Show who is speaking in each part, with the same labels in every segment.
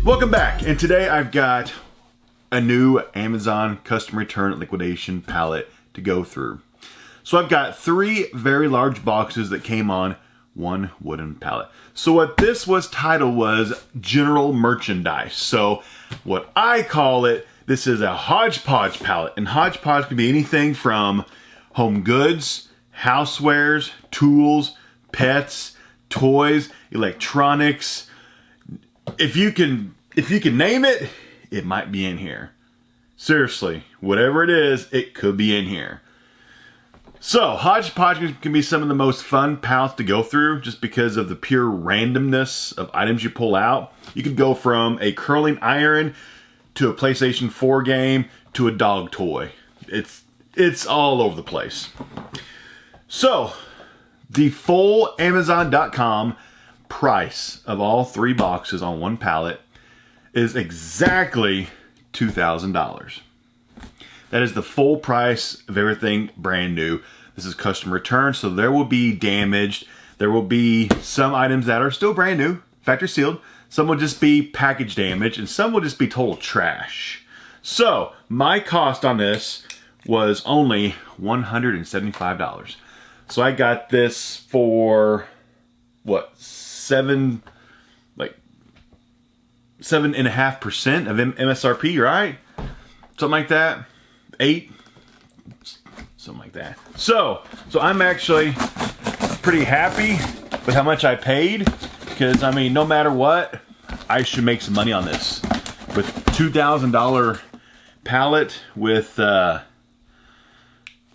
Speaker 1: Welcome back, and today I've got a new Amazon custom return liquidation pallet to go through. So I've got 3 very large boxes that came on one wooden pallet. So what this was titled was general merchandise. So what I call it, this is a hodgepodge pallet, and hodgepodge can be anything from home goods, housewares, tools, pets, toys, electronics. If you can name it, it might be in here. Seriously, whatever it is, it could be in here. So, hodgepodge can be some of the most fun pallets to go through just because of the pure randomness of items you pull out. You could go from a curling iron to a PlayStation 4 game to a dog toy. It's all over the place. So, the full Amazon.com price of all 3 boxes on one pallet is exactly $2,000. That is the full price of everything brand new. This is custom return, so there will be damaged. There will be some items that are still brand new, factory sealed. Some will just be package damage, and some will just be total trash. So my cost on this was only $175. So I got this for what, 7.5% of MSRP, right? Something like that. 8, something like that. So I'm actually pretty happy with how much I paid, because I mean, no matter what, I should make some money on this. With $2,000 pallet with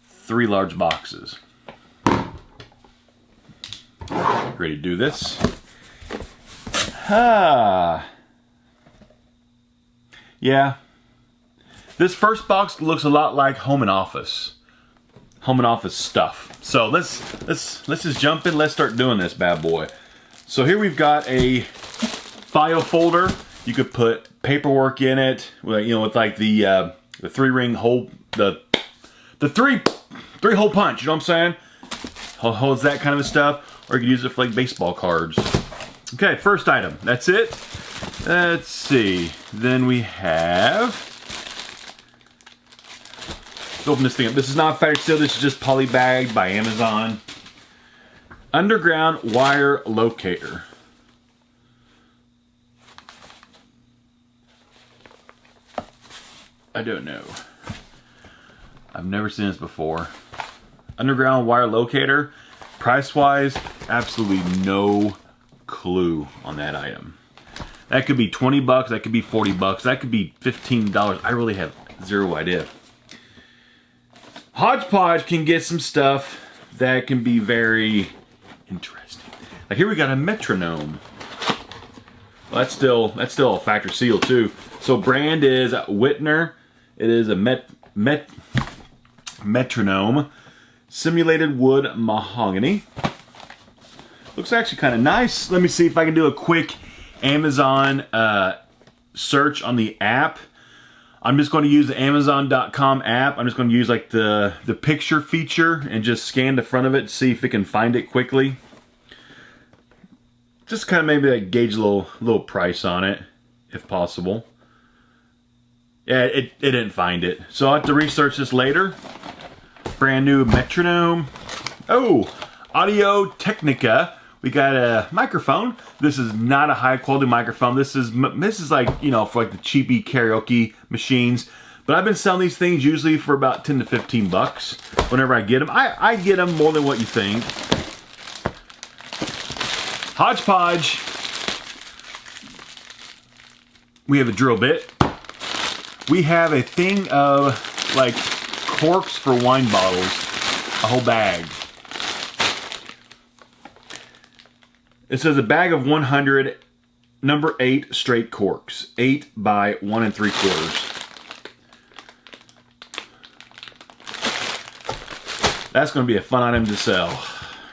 Speaker 1: 3 large boxes. Ready to do this? Yeah. This first box looks a lot like home and office stuff. So let's just jump in. Let's start doing this bad boy. So here we've got a file folder. You could put paperwork in it, with like the 3-ring hole, the 3-hole punch. You know what I'm saying? Holds that kind of stuff, or you could use it for like baseball cards. Okay, first item. That's it. Let's see. Then we have. Let's open this thing up. This is not factory sealed. This is just poly bagged by Amazon. Underground wire locator. I don't know. I've never seen this before. Underground wire locator. Price wise, absolutely no clue on that item. That could be 20 bucks. That could be 40 bucks. That could be $15. I really have zero idea. Hodgepodge can get some stuff that can be very interesting. Like here we got a metronome. Well, that's still a factory seal too. So brand is Whitner. It is a metronome. Simulated wood mahogany. Looks actually kind of nice. Let me see if I can do a quick Amazon search on the app. I'm just going to use the Amazon.com app. I'm just going to use like the picture feature and just scan the front of it to see if it can find it quickly. Just kind of maybe like gauge a little price on it, if possible. Yeah, it didn't find it. So I'll have to research this later. Brand new metronome. Oh, Audio Technica. We got a microphone. This is not a high quality microphone. This is like, for like the cheapy karaoke machines. But I've been selling these things usually for about 10 to 15 bucks whenever I get them. I get them more than what you think. Hodgepodge. We have a drill bit. We have a thing of like corks for wine bottles. A whole bag. It says a bag of 100, number 8 straight corks. 8 by 1 3/4. That's going to be a fun item to sell.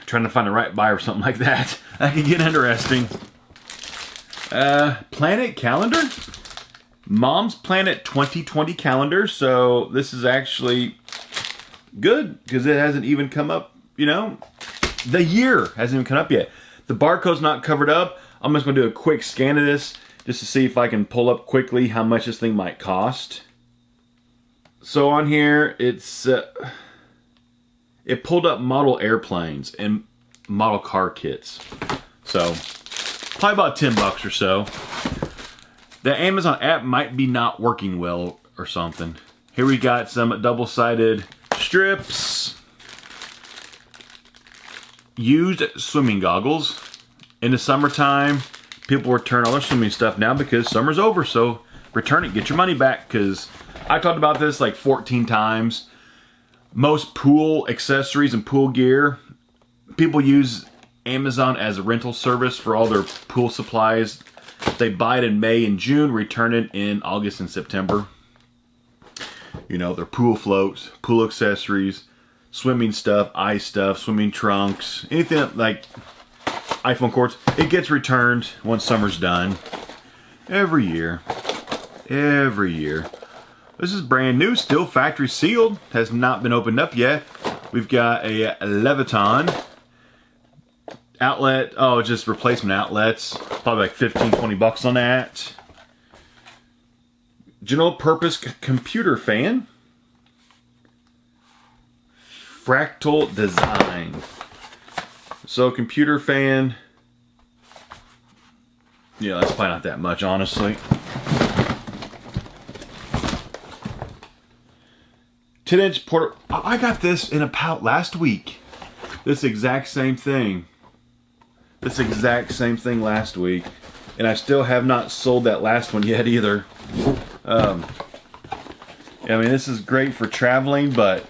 Speaker 1: Trying to find the right buyer or something like that. That could get interesting. Planet calendar? Mom's Planet 2020 calendar. So this is actually good because it hasn't even come up, the year hasn't even come up yet. The barcode's not covered up. I'm just going to do a quick scan of this just to see if I can pull up quickly how much this thing might cost. So on here, it's it pulled up model airplanes and model car kits. So probably about 10 bucks or so. The Amazon app might be not working well or something. Here we got some double-sided strips. Used swimming goggles. In the summertime, people return all their swimming stuff now because summer's over, so return it, get your money back, because I talked about this like 14 times. Most pool accessories and pool gear, people use Amazon as a rental service for all their pool supplies. They buy it in May and June, return it in August and September. You know, their pool floats, pool accessories, swimming stuff, ice stuff, swimming trunks, anything like iPhone cords. It gets returned once summer's done. Every year. Every year. This is brand new, still factory sealed. Has not been opened up yet. We've got a Leviton outlet. Oh, just replacement outlets. Probably like 15, 20 bucks on that. General purpose computer fan. Fractal design. So computer fan. Yeah, that's probably not that much, honestly. 10-inch portable. I got this in a pallet last week. This exact same thing. This exact same thing last week. And I still have not sold that last one yet either. I mean, this is great for traveling, but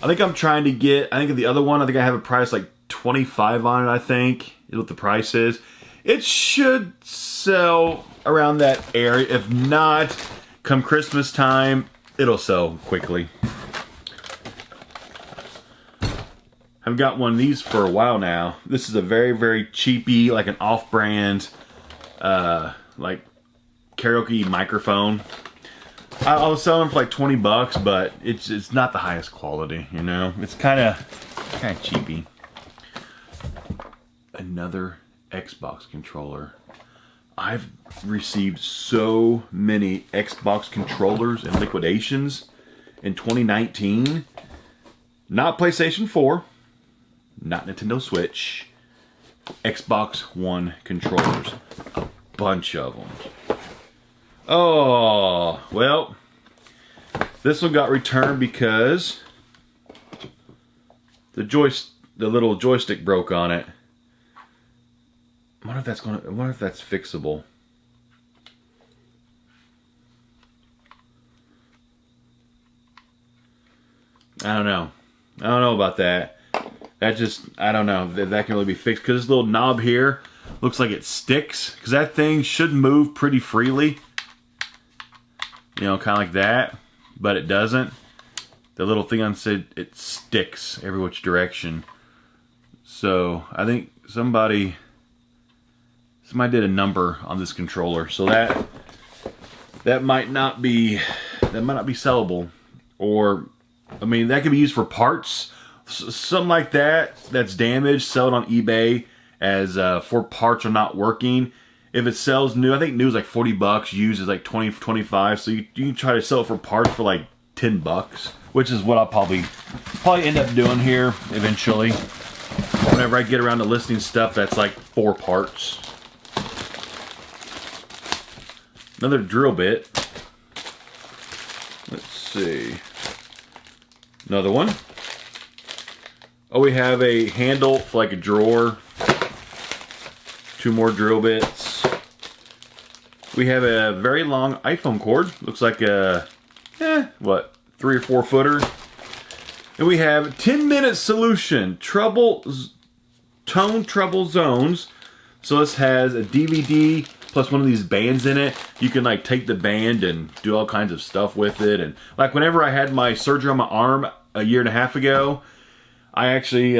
Speaker 1: I think I'm trying to get, I think the other one, I think I have a price like 25 on it, I think, is what the price is. It should sell around that area. If not, come Christmas time, it'll sell quickly. I've got one of these for a while now. This is a very, very cheapy, like an off-brand, like karaoke microphone. I was selling them for like 20 bucks, but it's not the highest quality, you know? It's kind of cheapy. Another Xbox controller. I've received so many Xbox controllers and liquidations in 2019. Not PlayStation 4, not Nintendo Switch, Xbox One controllers. A bunch of them. Oh, well, this one got returned because the little joystick broke on it. I wonder if that's fixable. I don't know. I don't know about that. I don't know if that can really be fixed, because this little knob here looks like it sticks, because that thing should move pretty freely. You know, kind of like that, but it doesn't. The little thing on it sticks every which direction. So I think somebody did a number on this controller, so that might not be sellable. Or, I mean, that could be used for parts, something like that that's damaged. Sell it on eBay as for parts are not working. If it sells new, I think new is like 40 bucks, used is like 20, 25. So you can try to sell it for parts for like 10 bucks, which is what I'll probably end up doing here eventually. Whenever I get around to listing stuff that's like 4 parts. Another drill bit. Let's see. Another one. Oh, we have a handle for like a drawer. 2 more drill bits. We have a very long iPhone cord. Looks like a, 3 or 4 footer. And we have 10-minute solution. Tone trouble zones. So this has a DVD plus one of these bands in it. You can like take the band and do all kinds of stuff with it. And like whenever I had my surgery on my arm a year and a half ago, I actually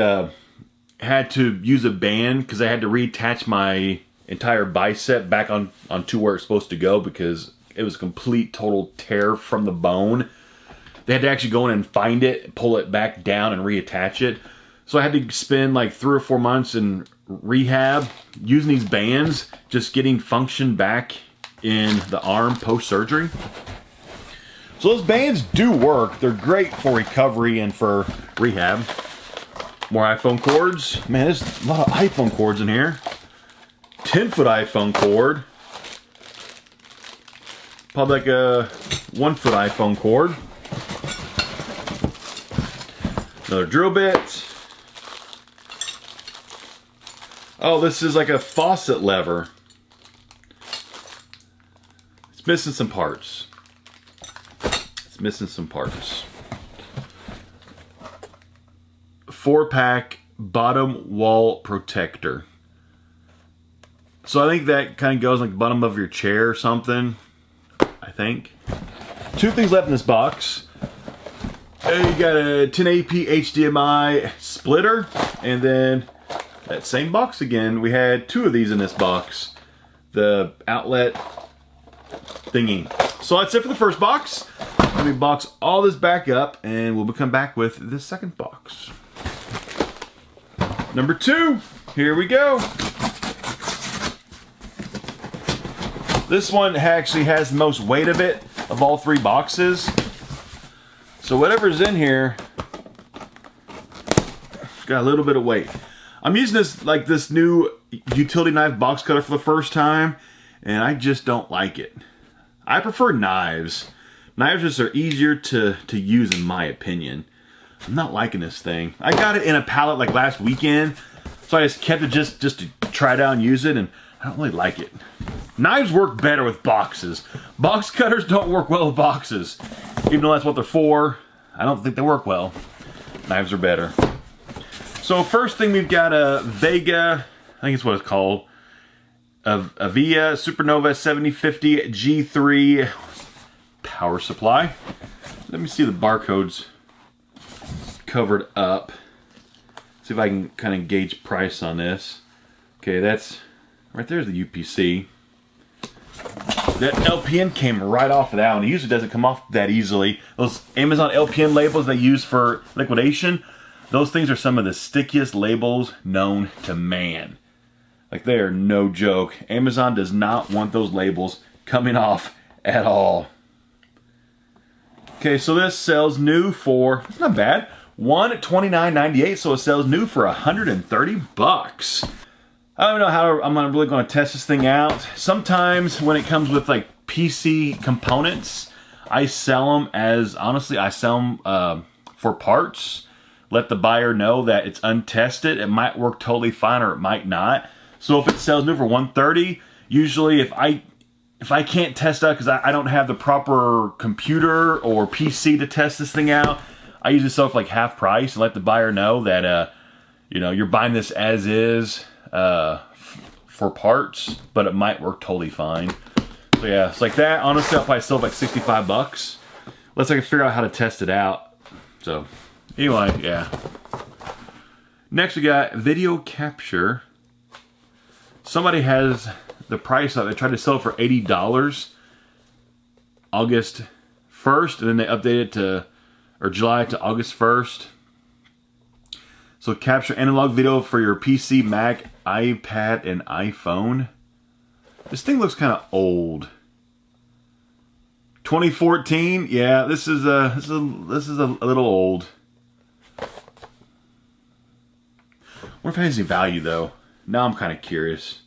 Speaker 1: had to use a band because I had to reattach my entire bicep back onto where it's supposed to go, because it was a complete total tear from the bone. They had to actually go in and find it, pull it back down and reattach it. So I had to spend like 3 or 4 months in rehab using these bands, just getting function back in the arm post-surgery. So those bands do work. They're great for recovery and for rehab. More iPhone cords. Man, there's a lot of iPhone cords in here. 10-foot iPhone cord. Probably like a 1-foot iPhone cord. Another drill bit. Oh, this is like a faucet lever. It's missing some parts. It's missing some parts. 4-pack bottom wall protector. So I think that kind of goes like the bottom of your chair or something. I think. 2 things left in this box. You got a 1080p HDMI splitter, and then that same box again. We had 2 of these in this box. The outlet thingy. So that's it for the first box. Let me box all this back up, and we'll come back with the second box. Number 2. Here we go. This one actually has the most weight of it of all 3 boxes. So whatever's in here, it's got a little bit of weight. I'm using this new utility knife box cutter for the first time, and I just don't like it. I prefer knives. Knives just are easier to use in my opinion. I'm not liking this thing. I got it in a pallet like last weekend, so I just kept it just to try it out and use it, and I don't really like it. Knives work better with boxes. Box cutters don't work well with boxes. Even though that's what they're for, I don't think they work well. Knives are better. So first thing, we've got a Vega, I think it's what it's called, a Via Supernova 7050 G3 power supply. Let me see the barcodes covered up. See if I can kind of gauge price on this. Okay, that's right there's the UPC. That LPN came right off of that one. It usually doesn't come off that easily. Those Amazon LPN labels they use for liquidation, those things are some of the stickiest labels known to man. Like, they are no joke. Amazon does not want those labels coming off at all. Okay, so this sells new for, it's not bad, $129.98, so it sells new for 130 bucks. I don't know how I'm really going to test this thing out. Sometimes when it comes with like PC components, I sell them as, honestly, I sell them for parts. Let the buyer know that it's untested. It might work totally fine or it might not. So if it sells new for 130, usually if I can't test out because I don't have the proper computer or PC to test this thing out, I usually sell it for like half price and let the buyer know that you know, you're buying this as is. For parts, but it might work totally fine. So yeah, it's like that. Honestly, I'll probably sell it like 65 bucks. Unless I can figure out how to test it out. So, anyway, yeah. Next we got video capture. Somebody has the price up. They tried to sell it for $80 August 1st, and then they updated it to, or July to August 1st. So capture analog video for your PC, Mac, iPad, and iPhone. This thing looks kind of old. 2014, yeah, this is a little old. I wonder if it has any value though. Now I'm kind of curious,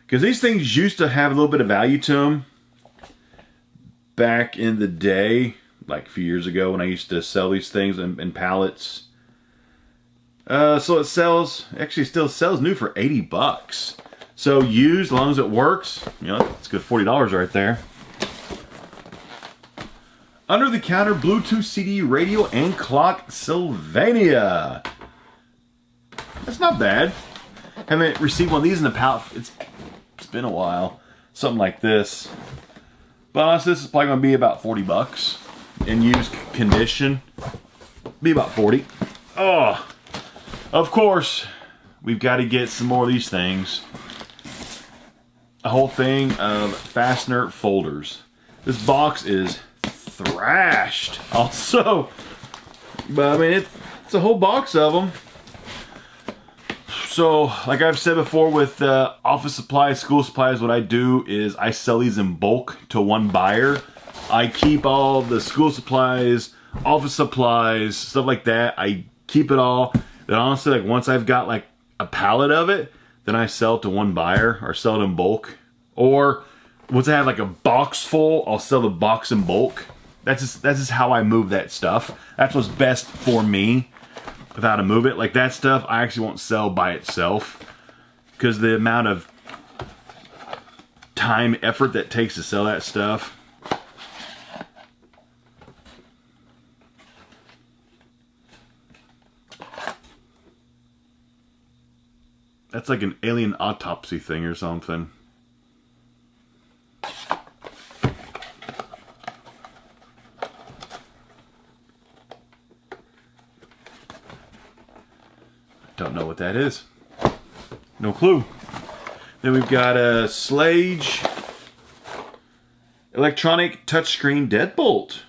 Speaker 1: because these things used to have a little bit of value to them back in the day, like a few years ago when I used to sell these things in pallets. So it sells, actually still sells new for 80 bucks. So used, as long as it works, you know, it's a good $40 right there. Under the counter Bluetooth CD radio and clock Sylvania. That's not bad. Haven't received one of these in the pallet. It's been a while. Something like this. But honestly, this is probably going to be about 40 bucks. In used condition. Be about 40. Oh. Of course, we've got to get some more of these things. A whole thing of fastener folders. This box is thrashed also. But I mean, it's a whole box of them. So, like I've said before with office supplies, school supplies, what I do is I sell these in bulk to one buyer. I keep all the school supplies, office supplies, stuff like that. I keep it all. Then honestly, like once I've got like a pallet of it, then I sell it to one buyer or sell it in bulk. Or once I have like a box full, I'll sell the box in bulk. That's just how I move that stuff. That's what's best for me with how to move it. Like that stuff, I actually won't sell by itself because the amount of time, effort that takes to sell that stuff. That's like an alien autopsy thing or something. Don't know what that is. No clue. Then we've got a Slage electronic touchscreen deadbolt.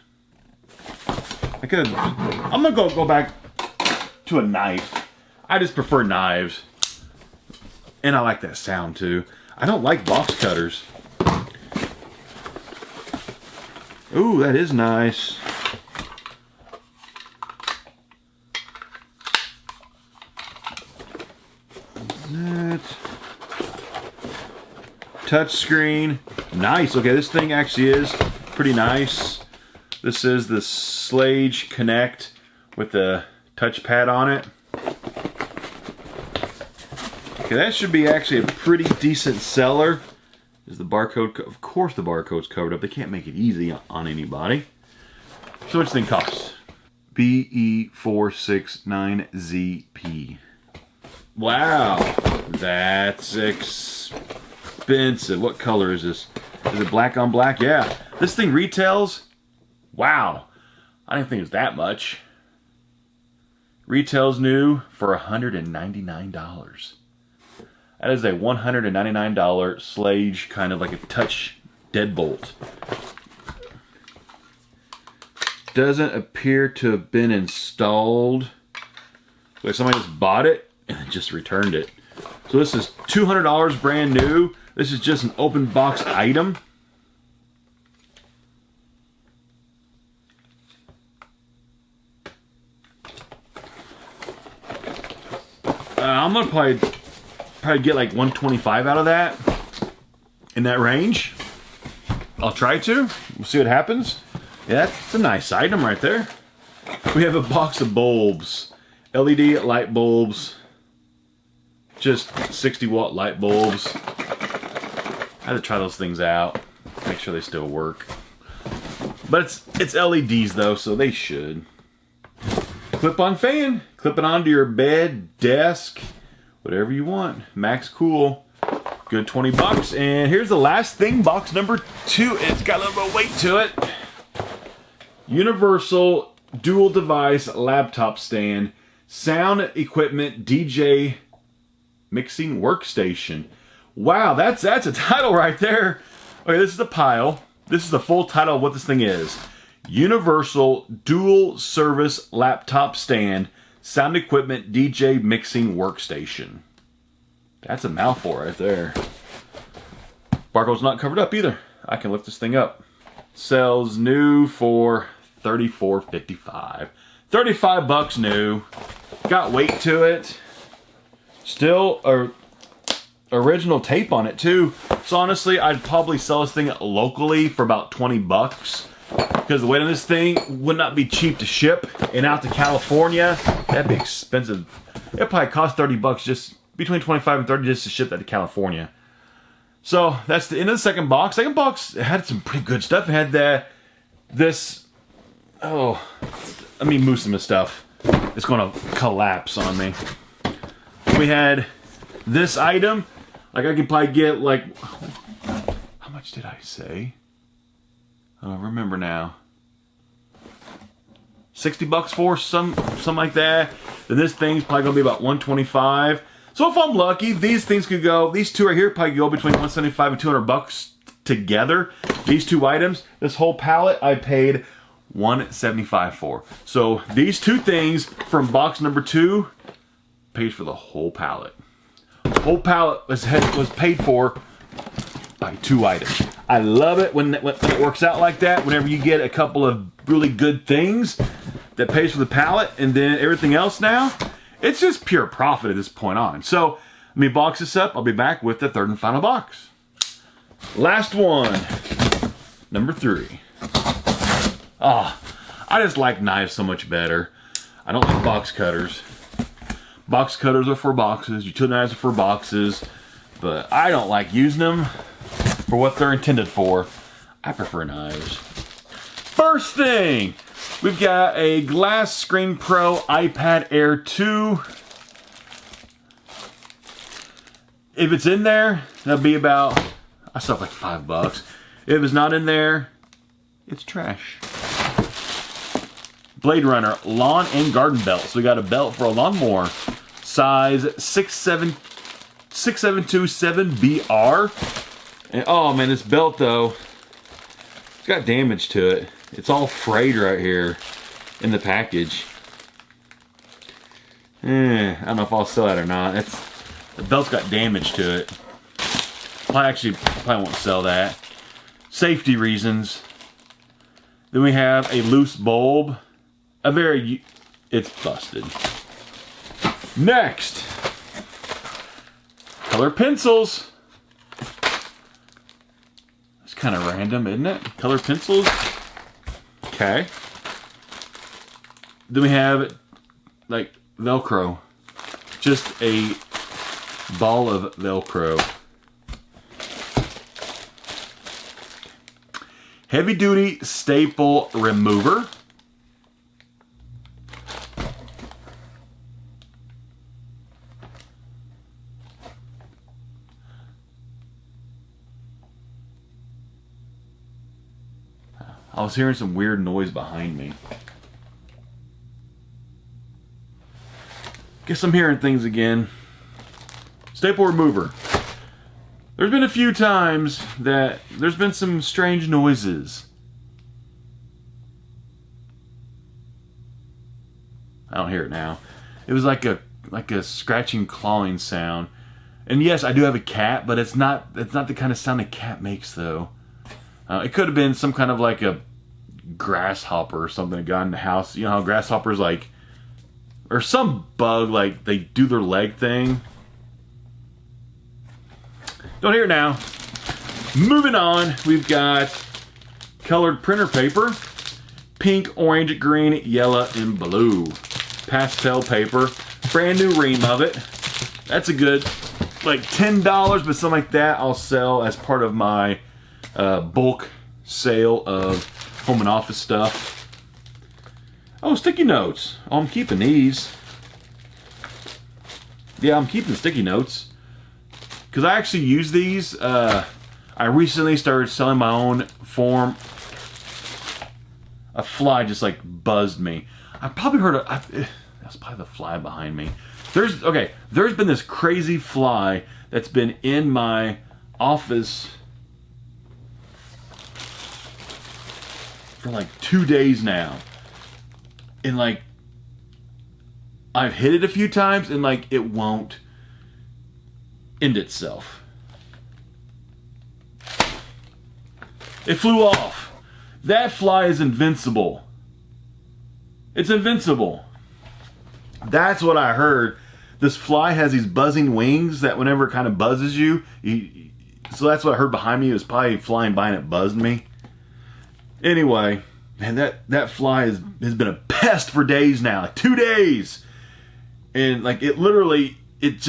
Speaker 1: I'm gonna go back to a knife. I just prefer knives. And I like that sound too. I don't like box cutters. Ooh, that is nice. Touch screen. Nice. Okay, this thing actually is pretty nice. This is the Slage Connect with the touchpad on it. Okay, that should be actually a pretty decent seller. Is the barcode? Of course the barcode's covered up. They can't make it easy on anybody. So what's this thing cost? BE469ZP. Wow, that's expensive. What color is this? Is it black on black? Yeah. This thing retails, wow, I didn't think it was that much. Retails new for $199. That is a $199 Slage, kind of like a touch deadbolt. Doesn't appear to have been installed. Like somebody just bought it and just returned it. So this is $200 brand new. This is just an open box item. I'm gonna probably get like 125 out of that, in that range. I'll try to. We'll see what happens. Yeah, that's a nice item right there. We have a box of bulbs, LED light bulbs, just 60-watt light bulbs. I had to try those things out, make sure they still work. But it's LEDs though, so they should. Clip-on fan, clip it onto your bed, desk, whatever you want. Max Cool, good 20 bucks. And here's the last thing, box number 2. It's got a little bit of weight to it. Universal dual device laptop stand, sound equipment DJ mixing workstation. Wow, that's a title right there. Okay, this is the pile. This is the full title of what this thing is. Universal dual service laptop stand, sound equipment DJ mixing workstation. That's a mouthful right there. Barcode's not covered up either. I can lift this thing up. Sells new for $34.55. 35 bucks new. Got weight to it. Still original tape on it too. So honestly, I'd probably sell this thing locally for about 20 bucks. Because the weight on this thing would not be cheap to ship. And out to California, that'd be expensive. It probably cost 30 bucks, just between 25 and 30 just to ship that to California. So that's the end of the second box. Second box had some pretty good stuff. It had let me move some of the stuff. It's gonna collapse on me. We had this item. Like I could probably get like, how much did I say? I don't remember now. 60 bucks for something like that. Then this thing's probably gonna be about 125. So if I'm lucky, these things could go, these two right here probably go between 175 and 200 bucks together. These two items, this whole pallet I paid $175 for. So these two things from box number 2 pays for the whole pallet. Whole pallet was paid for by 2 items. I love it when it works out like that. Whenever you get a couple of really good things that pays for the pallet, and then everything else now, it's just pure profit at this point on. So let me box this up. I'll be back with the third and final box. Last one, number 3. Ah, I just like knives so much better. I don't like box cutters. Box cutters are for boxes, utility knives are for boxes, but I don't like using them for what they're intended for. I prefer knives. First thing, we've got a Glass Screen Pro iPad Air 2. If it's in there, that'll be about, I saw like $5. If it's not in there, it's trash. Blade Runner lawn and garden belt. So we got a belt for a lawnmower, size 672-7BR. And oh man, this belt though, it's got damage to it. It's all frayed right here in the package. I don't know if I'll sell that or not. The belt's got damage to it. I probably won't sell that. Safety reasons. Then we have a loose bulb. It's busted. Next, color pencils. It's kind of random, isn't it? Color pencils. Okay. Then we have like Velcro. Just a ball of Velcro. Heavy duty staple remover. I was hearing some weird noise behind me. Guess I'm hearing things again. Staple remover. There's been a few times that there's been some strange noises. I don't hear it now. It was like a scratching, clawing sound. And yes, I do have a cat, but it's not the kind of sound a cat makes though. It could have been some kind of like a grasshopper or something that got in the house. You know how grasshoppers like, or some bug, like they do their leg thing. Don't hear it now. Moving on, we've got colored printer paper. Pink, orange, green, yellow, and blue. Pastel paper. Brand new ream of it. That's a good, like $10, but something like that I'll sell as part of my bulk sale of home and office stuff. Oh, sticky notes. Oh, I'm keeping these. Yeah, I'm keeping sticky notes. Because I actually use these. I recently started selling my own form. A fly just like buzzed me. I probably heard that's probably the fly behind me. There's been this crazy fly that's been in my office for like 2 days now. And like, I've hit it a few times and like, it won't end itself. It flew off. That fly is invincible. It's invincible. That's what I heard. This fly has these buzzing wings that whenever it kind of buzzes you, so that's what I heard behind me. It was probably flying by and it buzzed me. Anyway, man, that fly has been a pest for days now, like 2 days. And like it literally, it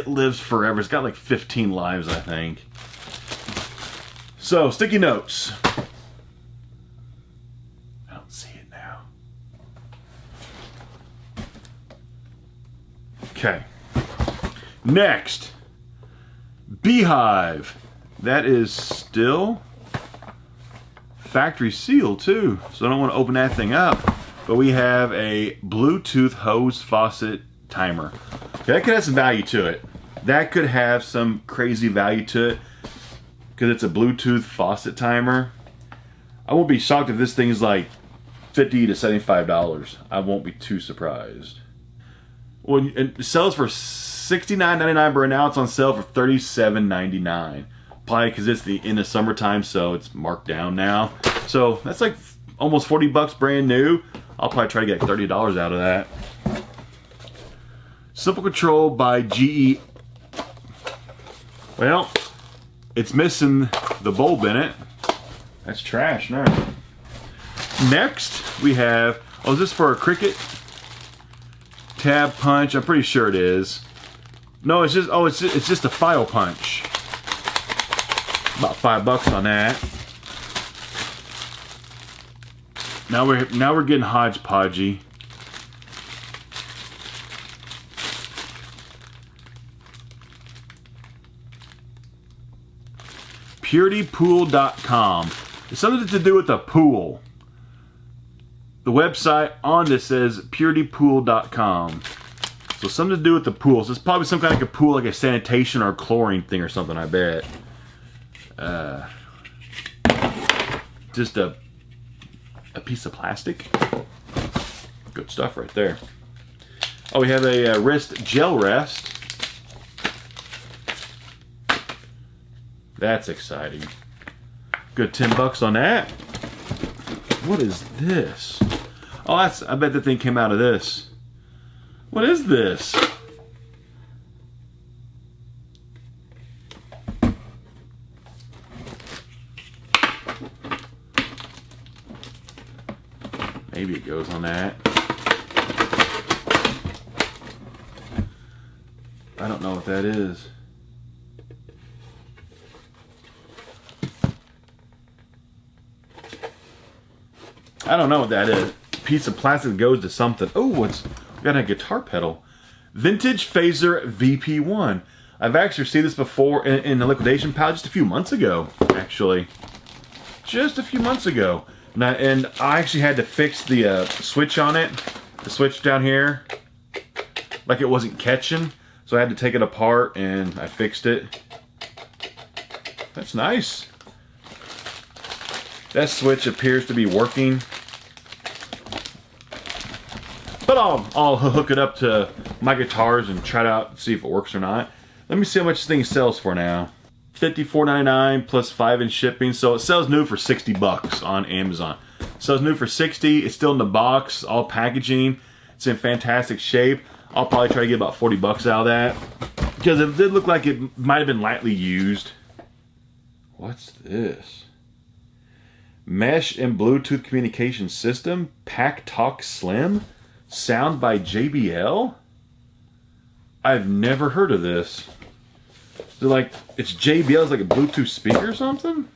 Speaker 1: lives forever. It's got like 15 lives, I think. So, sticky notes. I don't see it now. Okay. Next. Beehive. That is still factory sealed too, so I don't want to open that thing up. But we have a Bluetooth hose faucet timer. Okay, that could have some value to it. That could have some crazy value to it because it's a Bluetooth faucet timer. I won't be shocked if this thing is like $50 to $75. I won't be too surprised. Well, it sells for $69.99, but right now it's on sale for $37.99. Probably because it's in the summertime, so it's marked down now. So that's like almost 40 bucks brand new. I'll probably try to get $30 out of that. Simple Control by GE. Well, it's missing the bulb in it. That's trash now. Next, we have, oh, is this for a Cricut? Tab punch, I'm pretty sure it is. No, it's just, oh, it's just a file punch. About $5 on that. Now we're getting hodgepodgey. PurityPool.com. It's something to do with a pool. The website on this says PurityPool.com. So something to do with the pool. So it's probably some kind of like a pool, like a sanitation or chlorine thing or something, I bet. Just a piece of plastic. Good stuff right there. Oh, we have a wrist gel rest. That's exciting. Good $10 on that. What is this? Oh, I bet the thing came out of this. What is this? Maybe it goes on that. I don't know what that is. I don't know what that is. Piece of plastic that goes to something. Oh, we got a guitar pedal. Vintage Phaser VP1. I've actually seen this before in the liquidation pallet just a few months ago, actually. Just a few months ago. And I actually had to fix the switch on it. The switch down here. Like it wasn't catching. So I had to take it apart and I fixed it. That's nice. That switch appears to be working. But I'll hook it up to my guitars and try it out and see if it works or not. Let me see how much this thing sells for now. $54.99 plus 5 in shipping. So it sells new for $60 on Amazon. It sells new for $60. It's still in the box, all packaging. It's in fantastic shape. I'll probably try to get about $40 out of that. Because it did look like it might have been lightly used. What's this? Mesh and Bluetooth communication system. Pack Talk Slim. Sound by JBL? I've never heard of this. They're like, it's JBL, it's like a Bluetooth speaker or something?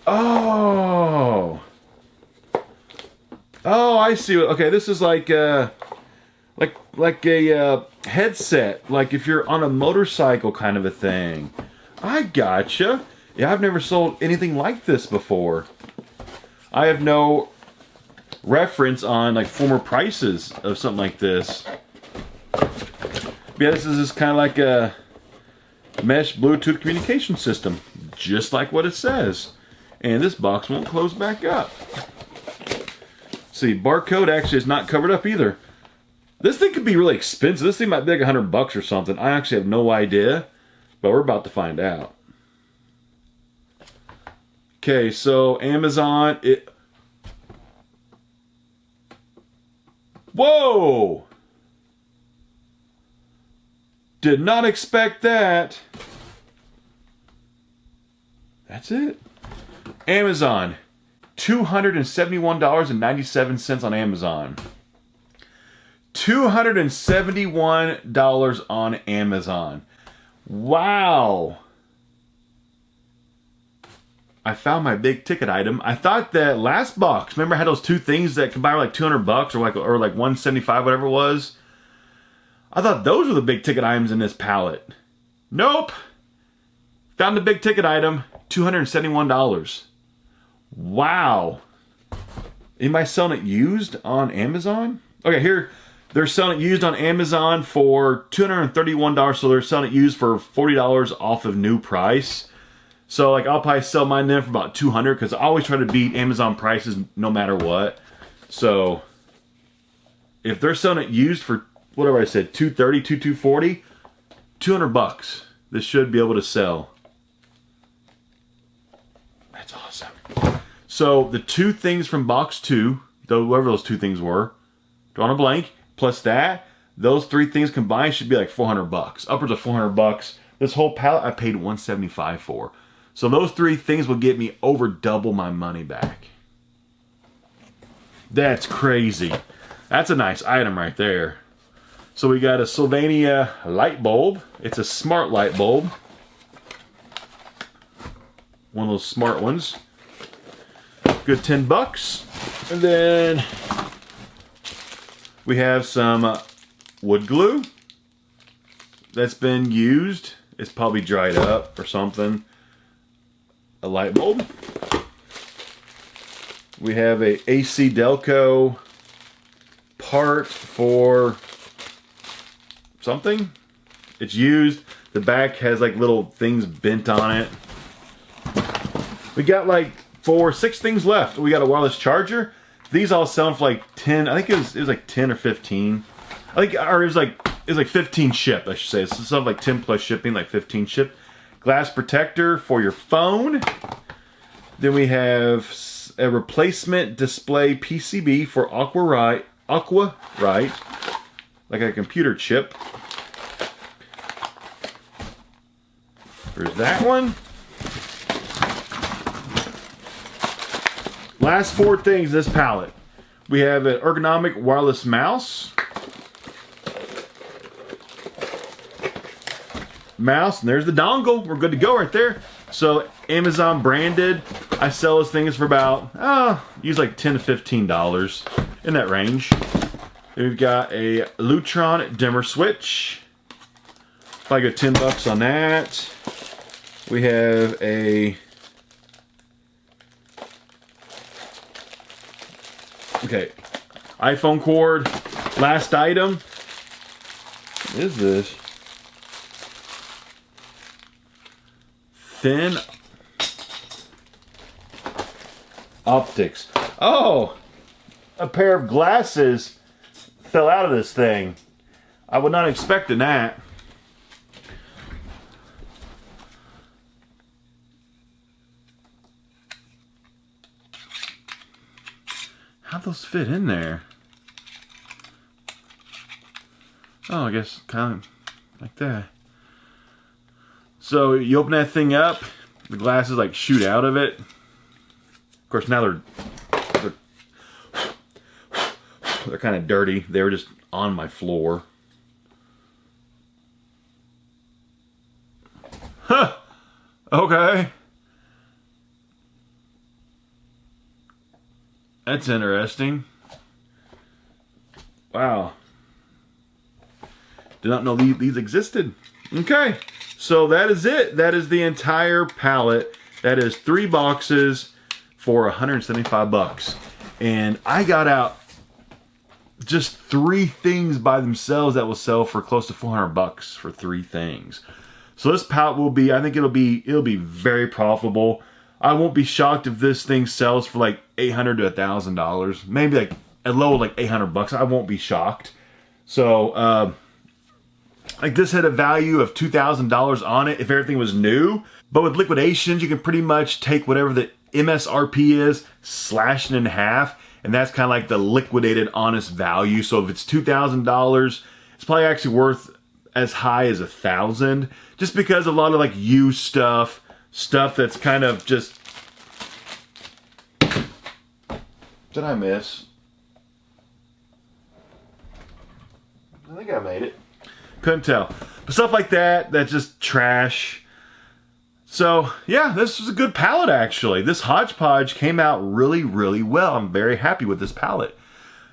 Speaker 1: Oh. Oh, I see. Okay, this is like a headset, like if you're on a motorcycle kind of a thing. I gotcha. Yeah, I've never sold anything like this before. I have no reference on like former prices of something like this. Yeah, this is just kind of like a mesh Bluetooth communication system, just like what it says. And this box won't close back up. See, barcode actually is not covered up either. This thing could be really expensive. This thing might be like $100 or something. I actually have no idea, but we're about to find out. Okay, so Amazon, whoa! Did not expect that. That's it. Amazon, $271.97 on Amazon. $271 on Amazon. Wow. I found my big ticket item. I thought that last box, remember I had those two things that could buy like $200 or like $175, whatever it was. I thought those were the big ticket items in this pallet. Nope. Found the big ticket item, $271. Wow. Anybody selling it used on Amazon? Okay, here they're selling it used on Amazon for $231, so they're selling it used for $40 off of new price. So like I'll probably sell mine then for about $200 because I always try to beat Amazon prices no matter what. So if they're selling it used for whatever I said, $230, $240, $200, this should be able to sell. That's awesome. So the two things from box 2, whoever those two things were, drawn a blank, plus that, those three things combined should be like $400, upwards of $400. This whole pallet I paid $175 for. So those three things will get me over double my money back. That's crazy. That's a nice item right there. So we got a Sylvania light bulb. It's a smart light bulb. One of those smart ones. Good $10. And then we have some wood glue that's been used. It's probably dried up or something. A light bulb. We have a AC Delco part for something. It's used. The back has like little things bent on it. We got like 6 things left. We got a wireless charger. These all selling for like 10. I think it was like 10 or 15. I think, or it was like 15 shipped, I should say. It's something like 10 plus shipping, like 15 shipped. Glass protector for your phone. Then we have a replacement display PCB for AquaRite, like a computer chip. There's that one. Last 4 things in this pallet. We have an ergonomic wireless mouse. And there's the dongle. We're good to go right there. So Amazon branded. I sell those things for about, use like $10 to $15 in that range. We've got a Lutron dimmer switch. Probably go $10 on that. We have a iPhone cord. Last item. What is this? Thin optics. Oh, a pair of glasses fell out of this thing. I would not expect that. How'd those fit in there? Oh, I guess kind of like that. So you open that thing up, the glasses like shoot out of it. Of course, now they're kind of dirty. They were just on my floor. Huh. Okay. That's interesting. Wow. Did not know these existed. Okay. So that is it. That is the entire pallet. That is 3 boxes for $175. And I got out just 3 things by themselves that will sell for close to $400 for 3 things. So this pallet will be, I think it'll be very profitable. I won't be shocked if this thing sells for like $800 to $1,000. Maybe like a low like $800. I won't be shocked. So like this had a value of $2,000 on it if everything was new. But with liquidations, you can pretty much take whatever the MSRP is, slash it in half, and that's kind of like the liquidated honest value. So if it's $2,000, it's probably actually worth as high as $1,000, just because a lot of like used stuff that's kind of just. Did I miss? I think I made it. Couldn't tell. But stuff like that, that's just trash. So, yeah, this was a good pallet, actually. This hodgepodge came out really, really well. I'm very happy with this pallet.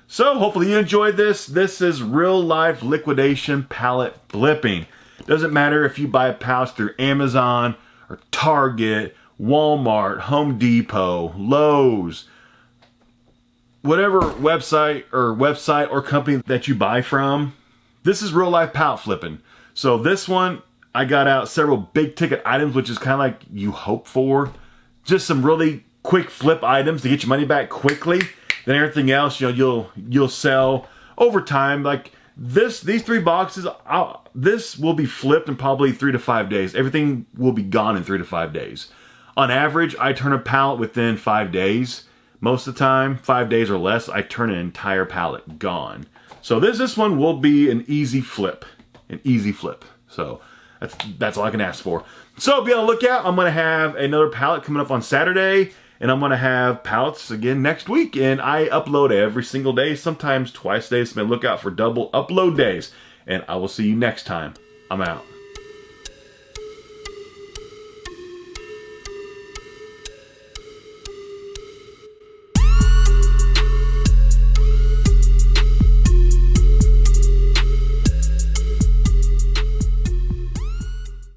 Speaker 1: So, hopefully you enjoyed this. This is real-life liquidation pallet flipping. Doesn't matter if you buy a pallet through Amazon or Target, Walmart, Home Depot, Lowe's, whatever website or company that you buy from. This is real-life pallet flipping. So this one, I got out several big ticket items, which is kind of like you hope for. Just some really quick flip items to get your money back quickly. Then everything else, you know, you'll sell over time. Like these 3 boxes, this will be flipped in probably 3 to 5 days. Everything will be gone in 3 to 5 days. On average, I turn a pallet within 5 days. Most of the time, 5 days or less, I turn an entire pallet gone. So this one will be an easy flip. An easy flip. So that's all I can ask for. So be on the lookout. I'm going to have another pallet coming up on Saturday. And I'm going to have pallets again next week. And I upload every single day, sometimes twice a day. So look out for double upload days. And I will see you next time. I'm out.